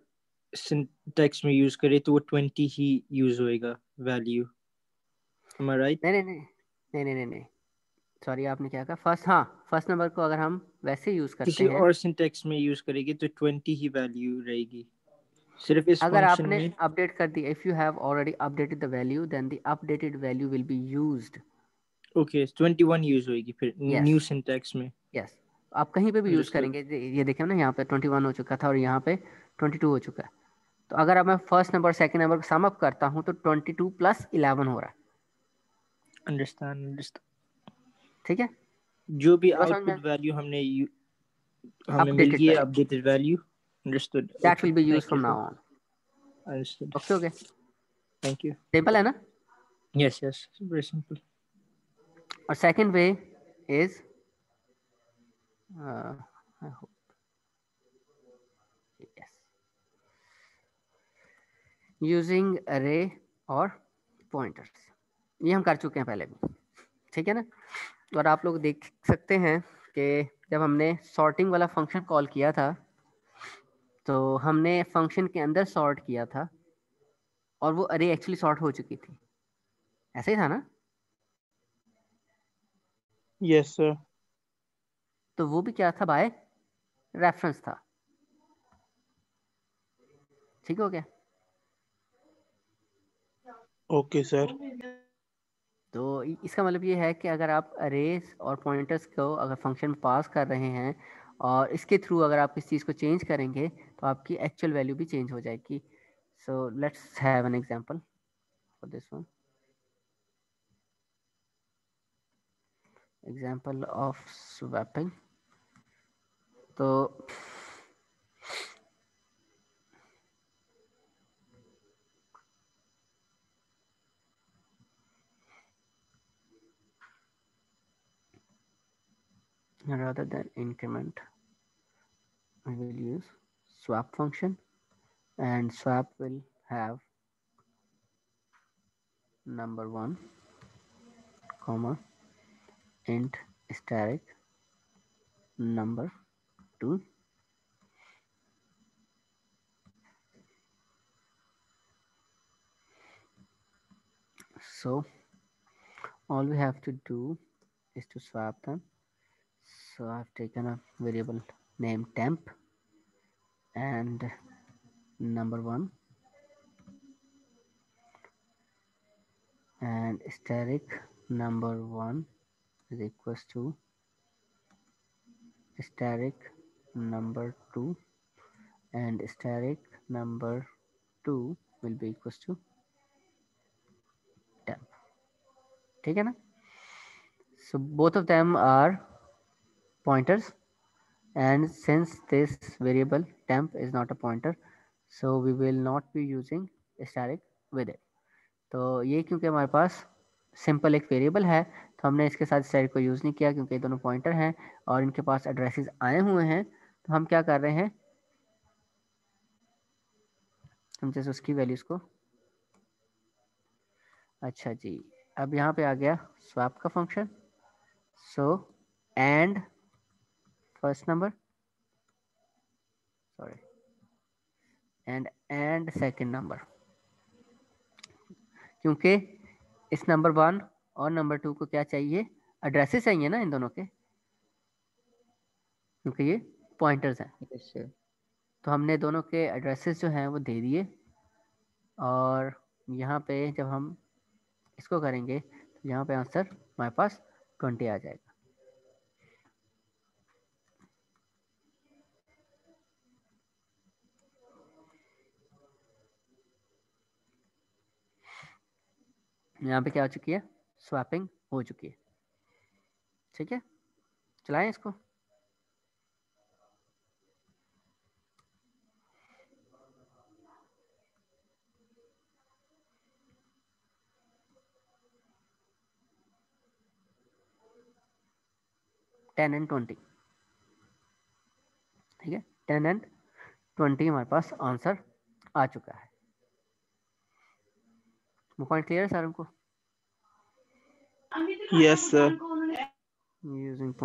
सिंटैक्स में यूज करें तो वो 20 ही यूज होएगा वैल्यू, एम आई राइट? नहीं नहीं नहीं नहीं नहीं नहीं नहीं, सॉरी आपने क्या कहा, फर्स्ट, हाँ फर्स्ट नंबर को अगर हम वैसे यूज़ करते किसी हैं, और सिंटैक्स में यूज करेंगे तो 20 ही वैल्यू रहेगी सिर्फ इस अगर फंक्शन आपने में। अपडेट कर दी, if you have already updated the value then the updated value will be used. Okay 21 use होएगी फिर यस न्यू सिंटैक्स में। यस, आप कहीं पे भी यूज़ अंडरस्टूड। करेंगे। ये देखें ना, यहाँ पे 21 हो चुका था और यहाँ पे 22 हो चुका है। तो अगर अब मैं फर्स्ट नंबर सेकंड नंबर को सम अप करता हूँ तो 22 + 11 हो रहा है। Understand understand. ठीक है, जो भी ये बात समझ में आउटपुट वैल्यू हमें मिल Updated गई है, value. Updated value, understood, that will be used from now on. Understood, Okay. Thank you, simple है ना? Yes yes, very simple. और second way is I hope yes, using array और pointers. ये हम कर चुके हैं पहले भी, ठीक है ना? और आप लोग देख सकते हैं कि जब हमने सॉर्टिंग वाला फंक्शन कॉल किया था तो हमने फंक्शन के अंदर सॉर्ट किया था और वो अरे एक्चुअली सॉर्ट हो चुकी थी, ऐसे ही था ना? Yes sir. तो वो भी क्या था, बाय रेफरेंस था, ठीक हो गया? Okay sir. तो इसका मतलब ये है कि अगर आप अरेज और पॉइंटर्स को अगर फंक्शन पास कर रहे हैं और इसके थ्रू अगर आप इस चीज़ को चेंज करेंगे तो आपकी एक्चुअल वैल्यू भी चेंज हो जाएगी। So let's have an example for this one, example of swapping. तो rather than increment I will use swap function and swap will have number 1 comma int static number 2 so all we have to do is to swap them. So I've taken a variable named temp and number 1 and static number 1 is equals to static number 2 and static number 2 will be equals to temp, ठीक है ना? So both of them are pointers and since this variable temp is not a pointer so we will not be using static with it. तो ये क्योंकि हमारे पास सिंपल एक वेरिएबल है तो हमने इसके साथ स्टैटिक को यूज़ नहीं किया क्योंकि ये दोनों पॉइंटर हैं और इनके पास एड्रेसेस आए हुए हैं। तो हम क्या कर रहे हैं, हम जैसे उसकी वैल्यूज़ को, अच्छा जी, अब यहाँ पे आ गया स्वैप का function. So and first number, sorry, and second number, क्योंकि इस नंबर 1 और नंबर 2 को क्या चाहिए, एड्रेसेस चाहिए ना इन दोनों के, क्योंकि ये पॉइंटर्स हैं। Yes sir. तो हमने दोनों के एड्रेसेस जो हैं वो दे दिए और यहाँ पे जब हम इसको करेंगे तो यहाँ पे आंसर हमारे पास 20 आ जाएगा। यहाँ पे क्या हो चुकी है, स्वैपिंग हो चुकी है, ठीक है? चलाएं इसको। टेन एंड 20, ठीक है, 10 एंड 20 हमारे पास आंसर आ चुका है। वो पॉइंट क्लियर है सर हमको? Yes sir. यूजिंग